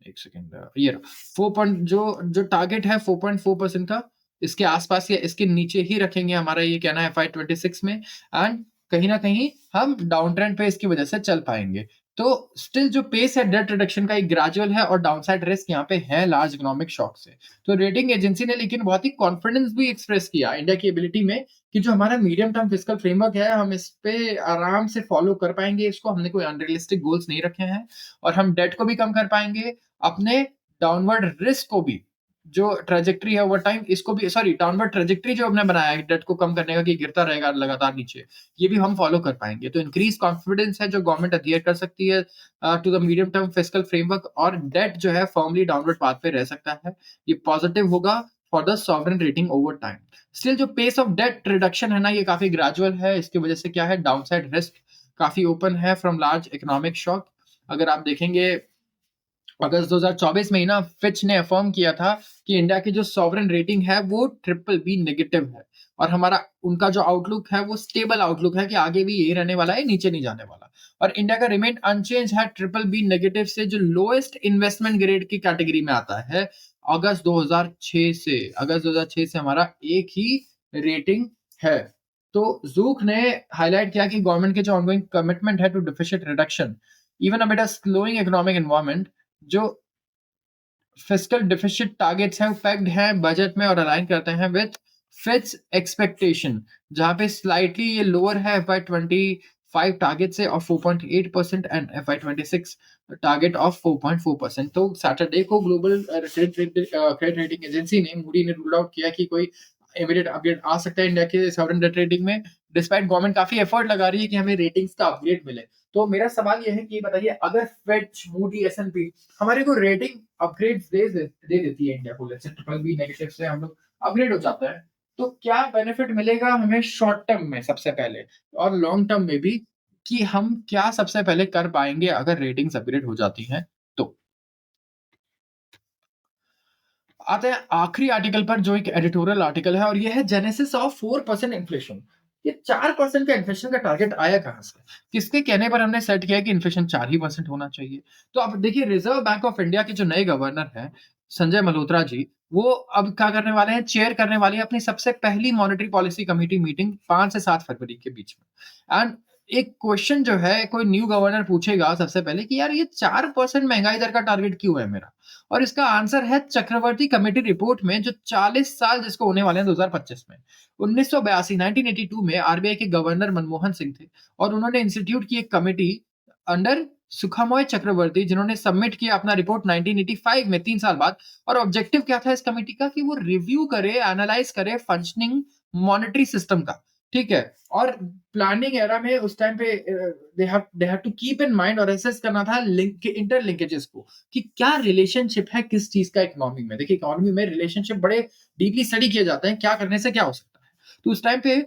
[SPEAKER 1] एक सेकेंड, ये रहा 4 जो टारगेट है 4.4% का, इसके आसपास या इसके नीचे ही रखेंगे, हमारा ये कहना है FY26 में। एंड कहीं ना कहीं हम डाउन ट्रेंड पे इसकी वजह से चल पाएंगे। तो स्टिल जो पेस है डेट रिडक्शन का एक ग्रेजुअल है, और डाउनसाइड रिस्क यहाँ पे है लार्ज इकोनॉमिक शॉक से। तो रेटिंग एजेंसी ने लेकिन बहुत ही कॉन्फिडेंस भी एक्सप्रेस किया इंडिया की एबिलिटी में, कि जो हमारा मीडियम टर्म फिस्कल फ्रेमवर्क है, हम इस पे आराम से फॉलो कर पाएंगे इसको, हमने कोई अनरियलिस्टिक गोल्स नहीं रखे हैं, और हम डेट को भी कम कर पाएंगे, अपने डाउनवर्ड रिस्क को भी, जो ट्रेजेक्टरी है ओवर टाइम, इसको भी, सॉरी, डाउनवर्ड ट्रेजेक्टरी जो हमने बनाया है डेट को कम करने का, कि गिरता रहेगा लगातार नीचे, ये भी हम फॉलो कर पाएंगे। तो इंक्रीज कॉन्फिडेंस है जो गवर्नमेंट अडियर कर सकती है to the medium term fiscal framework, और डेट जो है फर्मली डाउनवर्ड पाथ पे रह सकता है। ये पॉजिटिव होगा for the sovereign rating over time. Still जो पेस ऑफ डेट रिडक्शन है ना, ये काफी ग्रेजुअल है। इसकी वजह से क्या है, डाउनसाइड रिस्क काफी ओपन है फ्रॉम लार्ज इकोनॉमिक शॉक। अगर आप देखेंगे, अगस्त 2024 में ही ना फिच ने अफर्म किया था कि इंडिया की जो सॉवरेन रेटिंग है वो BBB नेगेटिव है, और हमारा उनका जो आउटलुक है वो स्टेबल आउटलुक है कि आगे भी यही रहने वाला है, नीचे नहीं जाने वाला। और इंडिया का रिमेन अनचेंज है ट्रिपल बी नेगेटिव से, जो लोएस्ट इन्वेस्टमेंट ग्रेड की कैटेगरी में आता है। अगस्त 2006 से हमारा एक ही रेटिंग है। तो ज़ूक ने हाइलाइट किया कि गवर्नमेंट के जो ऑनगोइंग कमिटमेंट है to deficit reduction even amid a slowing economic environment, जो फिस्कल डेफिसिट टारगेट्स हैं वो पैक्ड हैं बजट में और अलाइन करते हैं विद फिच एक्सपेक्टेशन, जहां पे स्लाइटली ये लोअर है FY25 टारगेट से of 4.8% and FY26 target of 4.4%। तो सैटरडे को ग्लोबल क्रेडिट रेटिंग एजेंसी ने मूडी ने रूल आउट किया कि कोई इमीडिएट अपग्रेड आ सकता है इंडिया के सॉवरेन डेट रेटिंग में, डिस्पाइट गवर्नमेंट काफी एफर्ट लगा रही है कि हमें रेटिंग्स का अपग्रेड मिले। तो मेरा सवाल ये है कि बताइए, अगर फिच, मूडी, S&P हमारे को रेटिंग अपग्रेड दे देती है इंडिया को, let's say triple B negative से हम लोग अपग्रेड हो जाता है, तो क्या बेनिफिट मिलेगा हमें शॉर्ट टर्म में सबसे पहले और लॉन्ग टर्म में भी, कि हम क्या सबसे पहले कर पाएंगे अगर रेटिंग्स अपग्रेड हो जाती हैं तो? आते हैं आखिरी आर्टिकल पर, जो एक एडिटोरियल आर्टिकल है और ये है जेनेसिस ऑफ 4% इन्फ्लेशन। ये 4% का इन्फ्लेशन का टारगेट आया कहां से? किसके कहने पर हमने सेट किया कि इन्फ्लेशन 4% होना चाहिए? तो अब देखिए, रिजर्व बैंक ऑफ इंडिया के जो नए गवर्नर हैं संजय मल्होत्रा जी, वो अब क्या करने वाले हैं, चेयर करने वाले हैं अपनी सबसे पहली मॉनेटरी पॉलिसी कमेटी मीटिंग 5 से 7 फरवरी के बीच में। एंड एक क्वेश्चन जो है कोई न्यू गवर्नर पूछेगा सबसे पहले कि यार ये 4% महंगाई दर का टारगेट क्यों है मेरा, और इसका आंसर है चक्रवर्ती कमेटी रिपोर्ट में, जो 40 साल जिसको होने वाले हैं 2025 में। 1982 में आरबीआई के गवर्नर मनमोहन सिंह थे और उन्होंने इंस्टीट्यूट की एक कमेटी अंडर सुखामोय चक्रवर्ती, जिन्होंने सबमिट किया अपना रिपोर्ट 1985 में, 3 साल बाद। और ऑब्जेक्टिव क्या था इस कमेटी का, कि वो रिव्यू करे, एनालाइज करे फंक्शनिंग मॉनेटरी सिस्टम का। ठीक है, और प्लानिंग एरा में उस टाइम पे they have to keep in mind और एसेस करना था लिंक इंटरलिंकेजेस को, कि क्या रिलेशनशिप है किस चीज का इकोनॉमी में। देखिए, इकोनॉमी में रिलेशनशिप बड़े डीपली स्टडी किए जाते हैं, क्या करने से क्या हो सकता है। तो उस टाइम पे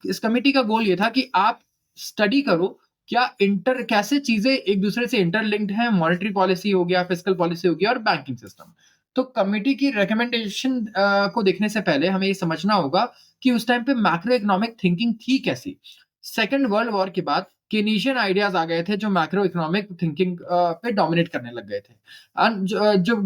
[SPEAKER 1] इस कमेटी का गोल ये था कि आप स्टडी करो क्या इंटर कैसे चीजें एक दूसरे से इंटरलिंक्ड हैं, मॉनेटरी पॉलिसी हो गया, फिस्कल पॉलिसी हो गया और बैंकिंग सिस्टम। तो कमेटी की रिकमेंडेशन को देखने से पहले हमें ये समझना होगा कि उस टाइम पे मैक्रो इकोनॉमिक थिंकिंग थी कैसी। सेकेंड वर्ल्ड वॉर के बाद केनीशियन आइडियाज आ गए थे जो मैक्रो इकोनॉमिक थिंकिंग पे डोमिनेट करने लग गए थे। एंड जो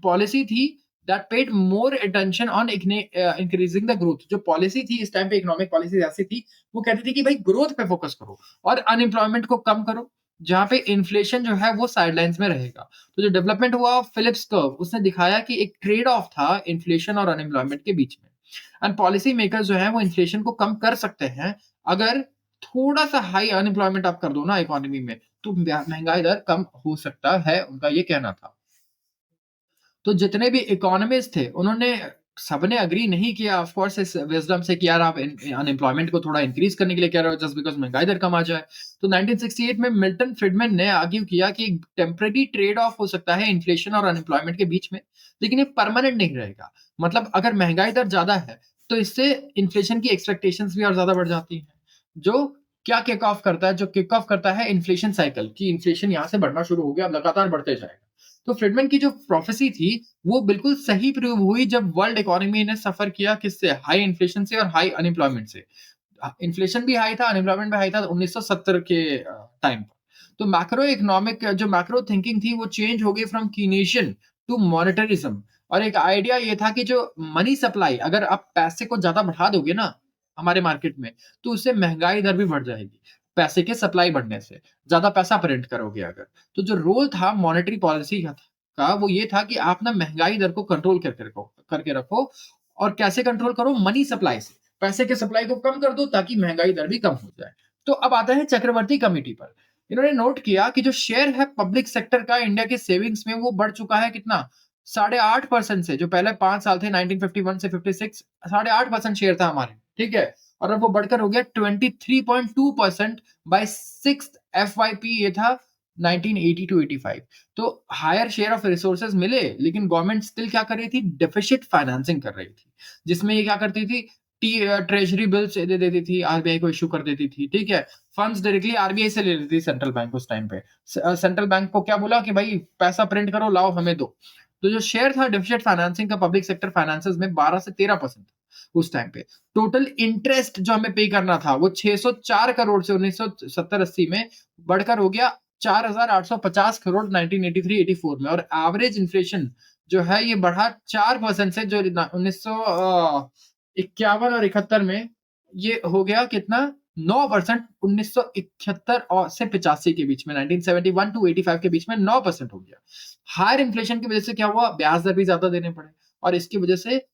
[SPEAKER 1] पॉलिसी थी that paid more attention on increasing the growth, जो पॉलिसी थी इस टाइम पे, इकोनॉमिक पॉलिसी ऐसी थी, वो कहती थी कि भाई ग्रोथ पे फोकस करो और अनएम्प्लॉयमेंट को कम करो, जहां पे इन्फ्लेशन जो है वो साइडलाइंस में रहेगा। तो जो डेवलपमेंट हुआ फिलिप्स कर्व, उसने दिखाया कि एक ट्रेड ऑफ था इन्फ्लेशन और अनएम्प्लॉयमेंट के बीच में। एंड पॉलिसी मेकर्स जो है वो इन्फ्लेशन को कम कर सकते हैं अगर थोड़ा सा हाई अनएम्प्लॉयमेंट आप कर दो ना इकोनॉमी में, तो महंगाई दर कम हो सकता है, उनका ये कहना था। तो जितने भी इकोनॉमिस्ट थे उन्होंने सबने अग्री नहीं किया ऑफ कोर्स इस विजडम से कि यार आप अनएम्प्लॉयमेंट को थोड़ा इंक्रीज करने के लिए कह रहे हो जस्ट बिकॉज महंगाई दर कम आ जाए। तो 1968 में मिल्टन फ्रीडमैन ने आर्ग्यू किया कि टेम्परेरी ट्रेड ऑफ हो सकता है इन्फ्लेशन और अनएम्प्लॉयमेंट के बीच में, लेकिन ये परमानेंट नहीं रहेगा। मतलब अगर महंगाई दर ज्यादा है तो इससे इन्फ्लेशन की एक्सपेक्टेशंस भी और ज्यादा बढ़ जाती हैं, जो क्या किक ऑफ करता है, जो किक ऑफ करता है इन्फ्लेशन साइकिल, की इन्फ्लेशन यहाँ से बढ़ना शुरू हो गया, अब लगातार बढ़ते जाएगा। तो फ्रीडमैन की जो प्रोफेसी थी वो बिल्कुल सही प्रूव हुई जब वर्ल्ड इकोनॉमी ने सफर किया किससे, हाई इन्फ्लेशन से और हाई अनएम्प्लॉयमेंट से। इन्फ्लेशन भी हाई था, अनएम्प्लॉयमेंट भी हाई था 1970 के टाइम पर। तो मैक्रो इकोनॉमिक जो मैक्रो थिंकिंग थी वो चेंज हो गई फ्रॉम कीनेशियन टू मॉनेटरिज्म। और एक आइडिया ये था कि जो मनी सप्लाई, अगर आप पैसे को ज्यादा बढ़ा दोगे ना हमारे मार्केट में, तो उससे महंगाई दर भी बढ़ जाएगी, पैसे के सप्लाई बढ़ने से। ज्यादा पैसा प्रिंट करोगे अगर, तो जो रोल था मॉनेटरी पॉलिसी का वो ये था कि आप ना महंगाई दर को कंट्रोल करके रखो। और कैसे कंट्रोल करो, मनी सप्लाई से, पैसे के सप्लाई को कम कर दो ताकि महंगाई दर भी कम हो जाए। तो अब आता है चक्रवर्ती कमेटी पर। इन्होंने नोट किया कि जो शेयर है पब्लिक सेक्टर का इंडिया के सेविंग्स में, वो बढ़ चुका है कितना, 8.5% से, जो पहले 5 साल थे 1951 से 56, 8.5% शेयर था हमारे, ठीक है। और अब वो बढ़कर हो गया 23.2% बाय सिक्स FYP, ये था 1980 टू 85। तो हायर शेयर ऑफ रिसोर्सेज मिले, लेकिन गवर्नमेंट स्टिल क्या कर रही थी, डेफिसिट फाइनेंसिंग कर रही थी, जिसमें ये क्या करती थी, ट्रेजरी बिल्स दे देती थी, आरबीआई को इश्यू कर देती थी, ठीक है। फंड्स डायरेक्टली आरबीआई से ले लेती थी सेंट्रल बैंक उस टाइम पे। सेंट्रल बैंक को क्या बोला कि भाई पैसा प्रिंट करो, लाओ हमें दो। तो जो शेयर था डेफिसिट फाइनेंसिंग का पब्लिक सेक्टर फाइनेंसेस में 12 से 13% था। उस टाइम पे। टोटल इंटरेस्ट जो हमें पे करना था वो 604 करोड़ से 1970-80 में बढ़कर हो गया 4,850 करोड़ 1983-84 में, और एवरेज इन्फ्लेशन जो है ये बढ़ा 4% से, जो 1951 और 71 में ये हो गया कितना 9%, 1971 और से 85 के बीच में, 1971 टू 85 के बीच में 9% हो गया। हायर इन्फ्लेशन की वजह से क्या हुआ, ब्याज दर भी ज्यादा देने पड़े, और इसकी वजह से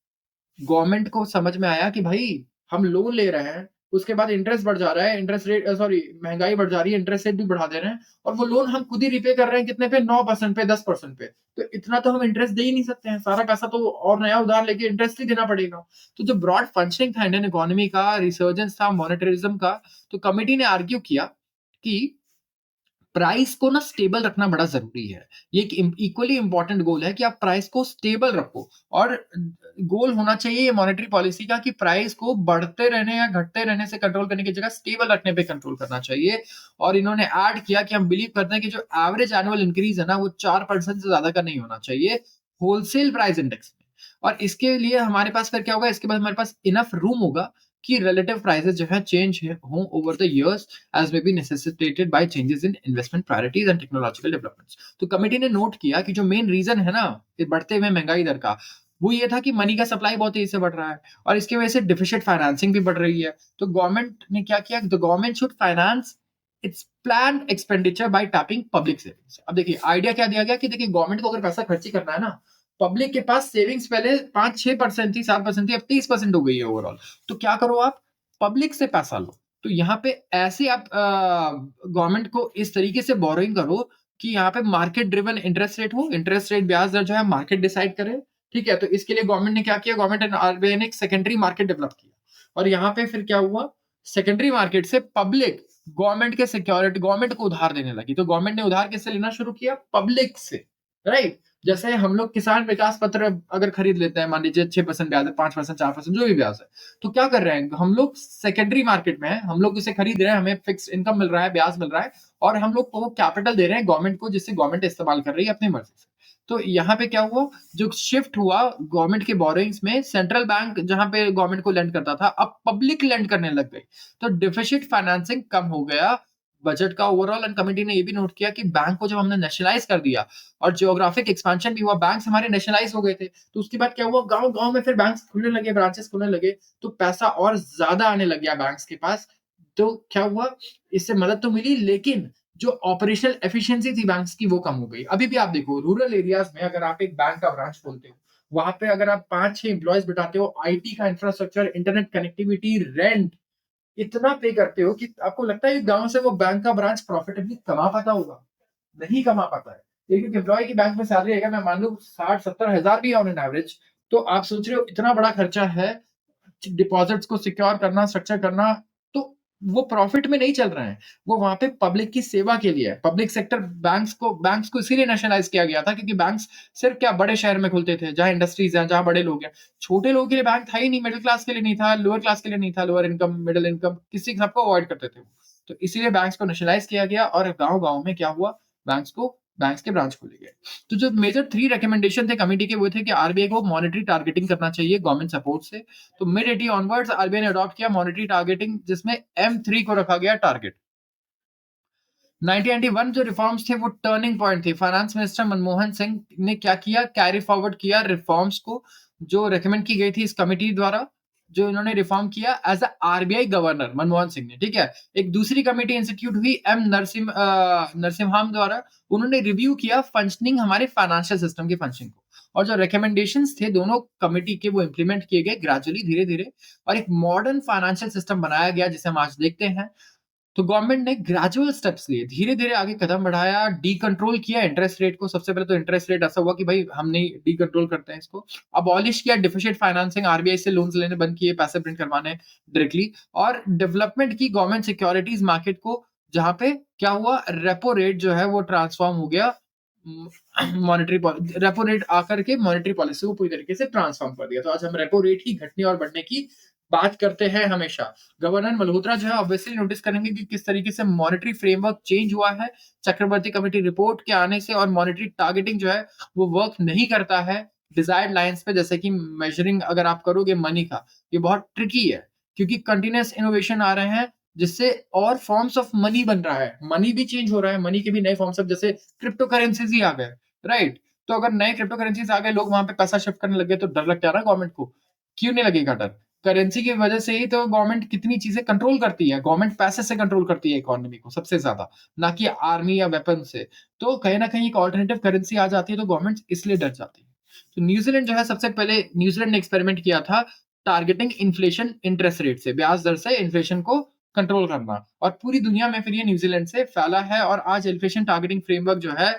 [SPEAKER 1] गवर्नमेंट को समझ में आया कि भाई हम लोन ले रहे हैं, उसके बाद इंटरेस्ट बढ़ जा रहा है, इंटरेस्ट रेट सॉरी महंगाई बढ़ जा रही है, इंटरेस्ट रेट भी बढ़ा दे रहे हैं, और वो लोन हम खुद ही रिपे कर रहे हैं कितने पे, 9% पे, 10% पे। तो इतना तो हम इंटरेस्ट दे ही नहीं सकते हैं, सारा पैसा तो और नया उधार लेके इंटरेस्ट ही देना पड़ेगा। तो जो ब्रॉड फंक्शनिंग था इंडियन इकोनॉमी का, रिसर्जेंस था मॉनेटरिज्म का, तो कमिटी ने आर्ग्यू किया कि प्राइस को ना स्टेबल रखना बड़ा जरूरी है। ये एक इक्वली इंपॉर्टेंट गोल है कि आप प्राइस को स्टेबल रखो, और गोल होना चाहिए ये मॉनेटरी पॉलिसी का कि प्राइस को बढ़ते रहने या घटते रहने से कंट्रोल करने की जगह स्टेबल रखने पे कंट्रोल करना चाहिए। और इन्होंने ऐड किया कि हम बिलीव करते हैं कि जो एवरेज एनुअल इंक्रीज है ना वो 4% से ज्यादा का नहीं होना चाहिए होलसेल प्राइस इंडेक्स में। और इसके लिए हमारे पास फिर क्या होगा, इसके बाद हमारे पास इनफ रूम होगा कि रिलेटिव प्राइसेस जो है चेंज हो over the years as may be necessitated by changes in investment priorities and technological developments। तो कमेटी ने नोट किया कि जो मेन रीजन है ना ये बढ़ते हुए महंगाई दर का, वो ये था कि मनी का सप्लाई बहुत तेजी से बढ़ रहा है, और इसकी वजह से डिफिसिट फाइनेंसिंग भी बढ़ रही है। तो गवर्नमेंट ने क्या किया, the government should finance it's plan expenditure bye tapping public savings. अब देखिए आइडिया क्या दिया गया कि देखिए गवर्नमेंट को अगर पैसा खर्ची करना है ना, पब्लिक के पास सेविंग्स पहले 5-6% थी, 7% थी, अब 30% हो गई है ओवरऑल। तो क्या करो आप, पब्लिक से पैसा लो। तो यहाँ पे ऐसे आप गवर्नमेंट को इस तरीके से बोरोइंग करो कि यहाँ पे मार्केट ड्रिवन इंटरेस्ट रेट हो, इंटरेस्ट रेट ब्याज दर जो है मार्केट डिसाइड करे। ठीक है, तो इसके लिए गवर्नमेंट ने क्या किया, गवर्नमेंट एंड आरबीआई ने एक सेकेंडरी मार्केट डेवलप किया, और यहाँ पे फिर क्या हुआ, सेकेंडरी मार्केट से पब्लिक गवर्नमेंट के सिक्योरिटी गवर्नमेंट को उधार देने लगी। तो गवर्नमेंट ने उधार किससे लेना शुरू किया, पब्लिक से, राइट। जैसे हम लोग किसान विकास पत्र अगर खरीद लेते हैं, मान लीजिए 6% ब्याज है, 5%, 4%, जो भी ब्याज है, तो क्या कर रहे हैं हम लोग, सेकेंडरी मार्केट में है, हम लोग इसे खरीद रहे हैं, हमें फिक्स इनकम मिल रहा है, ब्याज मिल रहा है, और हम लोग को कैपिटल दे रहे हैं गवर्नमेंट को, जिससे गवर्नमेंट इस्तेमाल कर रही है अपनी मर्जी से। तो यहाँ पे क्या हुआ, जो शिफ्ट हुआ गवर्नमेंट के बोरोइंग्स में, सेंट्रल बैंक जहां पे गवर्नमेंट को लेंड करता था अब पब्लिक लेंड करने लग गई, तो डिफिसिट फाइनेंसिंग कम हो गया बजट का ओवरऑल। एंड कमेटी ने ये भी नोट किया कि बैंक को जब हमने नेशनलाइज कर दिया और जियोग्राफिक एक्सपेंशन भी हुआ, बैंक्स हमारे नेशनलाइज हो गए थे, तो उसके बाद क्या हुआ, गांव गांव में फिर बैंक्स खुलने लगे, ब्रांचेस खुलने लगे, तो पैसा और ज्यादा आने लग गया बैंक्स के पास। तो क्या हुआ, इससे मदद तो मिली, लेकिन जो ऑपरेशनल एफिशिएंसी थी बैंक्स की वो कम हो गई। अभी भी आप देखो रूरल एरियाज में अगर आप एक बैंक का ब्रांच खोलते हो, वहां पे अगर आप 5-6 एम्प्लॉयज बिठाते हो, आईटी का इंफ्रास्ट्रक्चर, इंटरनेट कनेक्टिविटी, रेंट इतना पे करते हो कि आपको लगता है कि गांव से वो बैंक का ब्रांच प्रॉफिटेबली कमा पाता होगा, नहीं कमा पाता है। एक एम्प्लॉय की बैंक में सैलरी है, मैं मान लू 60-70 हजार भी ऑन एन एवरेज, तो आप सोच रहे हो इतना बड़ा खर्चा है डिपॉजिट्स को सिक्योर करना, स्ट्रक्चर करना, तो वो प्रॉफिट में नहीं चल रहे हैं, वो वहां पे पब्लिक की सेवा के लिए है। पब्लिक सेक्टर बैंक्स को इसीलिए नेशनलाइज किया गया था क्योंकि बैंक्स सिर्फ क्या बड़े शहर में खुलते थे, जहां इंडस्ट्रीज हैं, जहां बड़े लोग हैं। छोटे लोगों के लिए बैंक था ही नहीं, मिडिल क्लास के लिए नहीं था, लोअर क्लास के लिए नहीं था, लोअर इनकम, मिडिल इनकम, किसी सबको अवॉइड करते थे वो। तो इसीलिए बैंक्स को नेशनलाइज किया गया, और गांव गांव में क्या हुआ, बैंक्स के ब्रांच खोले गए। तो जो मेजर 3 रिकमेंडेशन थे कमिटी के, वो थे कि आरबीआई को मॉनेटरी टारगेटिंग करना चाहिए गवर्नमेंट सपोर्ट से। तो मिड 80 ऑनवर्ड्स आरबीआई ने अडॉप्ट किया मॉनेटरी टारगेटिंग, जिसमें M3 को रखा गया टारगेट। 1991 जो रिफॉर्म्स थे वो टर्निंग पॉइंट थे। फाइनेंस मिनिस्टर मनमोहन सिंह ने क्या किया, कैरी फॉरवर्ड किया रिफॉर्म्स को जो रेकमेंड की गई थी इस कमिटी द्वारा, जो इन्होंने रिफॉर्म किया as a RBI governor Manmohan Singh ने। ठीक है, एक दूसरी कमेटी इंस्टीट्यूट हुई नरसिम्हम द्वारा, उन्होंने रिव्यू किया फंक्शनिंग, हमारे फाइनेंशियल सिस्टम की फंक्शनिंग को, और जो रिकमेंडेशंस थे दोनों कमेटी के वो इंप्लीमेंट किए गए ग्रेजुअली, धीरे धीरे, और एक मॉडर्न फाइनेंशियल सिस्टम बनाया गया जिसे हम आज देखते हैं। तो गवर्नमेंट ने ग्रेजुअल स्टेप्स लिए, धीरे धीरे आगे कदम बढ़ाया, डी कंट्रोल किया इंटरेस्ट रेट को। सबसे पहले तो इंटरेस्ट रेट ऐसा हुआ कि भाई हम नहीं डी कंट्रोल करते हैं इसको। अबॉलिश किया डिफिसिट फाइनेंसिंग, आरबीआई से लोन्स लेने बंद किए, पैसे प्रिंट करवाने डायरेक्टली, और डेवलपमेंट की गवर्नमेंट सिक्योरिटीज मार्केट को, जहां पे क्या हुआ, रेपो रेट जो है वो ट्रांसफॉर्म हो गया, मॉनेटरी रेपो रेट आकर के मॉनेटरी पॉलिसी को पूरी तरीके से ट्रांसफॉर्म कर दिया। तो आज हम रेपो रेट ही घटने और बढ़ने की बात करते हैं हमेशा। गवर्नर मल्होत्रा जो है ऑब्वियसली नोटिस करेंगे कि किस तरीके से मॉनेटरी फ्रेमवर्क चेंज हुआ है चक्रवर्ती कमेटी रिपोर्ट के आने से, और मॉनेटरी टारगेटिंग जो है वो वर्क नहीं करता है डिजायर्ड लाइंस पे, जैसे कि मेजरिंग अगर आप करोगे मनी का, ये बहुत ट्रिकी है क्योंकि कंटिन्यूअस इनोवेशन आ रहे हैं जिससे और फॉर्म्स ऑफ मनी बन रहा है, मनी भी चेंज हो रहा है, मनी के भी नए फॉर्म्स ऑफ जैसे क्रिप्टो करेंसीज ही आ गए, राइट? तो अगर नए क्रिप्टो करेंसीज आ गए, लोग वहां पे पैसा शिफ्ट करने लगे तो डर लगता है ना गवर्नमेंट को। क्यों नहीं लगेगा डर? करेंसी की वजह से ही तो गवर्नमेंट कितनी चीजें कंट्रोल करती है, गवर्नमेंट पैसे से कंट्रोल करती है इकोनॉमी को सबसे ज्यादा, ना कि आर्मी या वेपन से। तो कहीं ना कहीं एक ऑल्टरनेटिव करेंसी आ जाती है तो गवर्नमेंट इसलिए डर जाती है। तो न्यूजीलैंड जो है, सबसे पहले न्यूजीलैंड ने एक्सपेरिमेंट किया था टारगेटिंग इन्फ्लेशन इंटरेस्ट रेट से, ब्याज दर से इन्फ्लेशन को कंट्रोल करना, और पूरी दुनिया में फिर ये न्यूजीलैंड से फैला है और आज इन्फ्लेशन टारगेटिंग फ्रेमवर्क जो है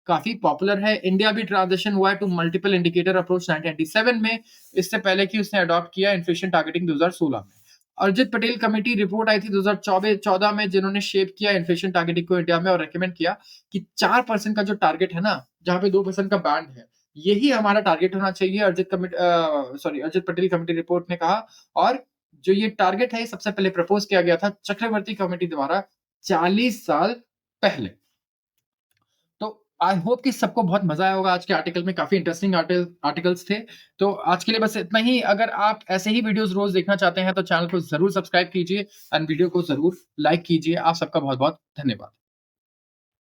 [SPEAKER 1] काफी पॉपुलर है। इंडिया भी ट्रांजिशन हुआ है टू मल्टीपल इंडिकेटर अप्रोच 1997 में, इससे पहले कि उसने अडॉप्ट किया इन्फ्लेशन टारगेटिंग 2016 में। अर्जित पटेल कमेटी रिपोर्ट आई थी 2014 में, जिन्होंने शेप किया इन्फ्लेशन टारगेटिंग को इंडिया में और रेकमेंड किया कि 4% का जो टारगेट है ना, जहां पे 2% का बैंड है, यही हमारा टारगेट होना चाहिए। अर्जित पटेल कमेटी रिपोर्ट ने कहा। और जो ये टारगेट है, ये सबसे पहले प्रपोज किया गया था चक्रवर्ती कमेटी द्वारा 40 साल पहले। तो आई होप कि सबको बहुत मजा आया होगा। आज के आर्टिकल में काफी इंटरेस्टिंग आर्टिकल्स थे। तो आज के लिए बस इतना ही। अगर आप ऐसे ही वीडियोस रोज देखना चाहते हैं तो चैनल को जरूर सब्सक्राइब कीजिए एंड वीडियो को जरूर लाइक कीजिए। आप सबका बहुत बहुत धन्यवाद।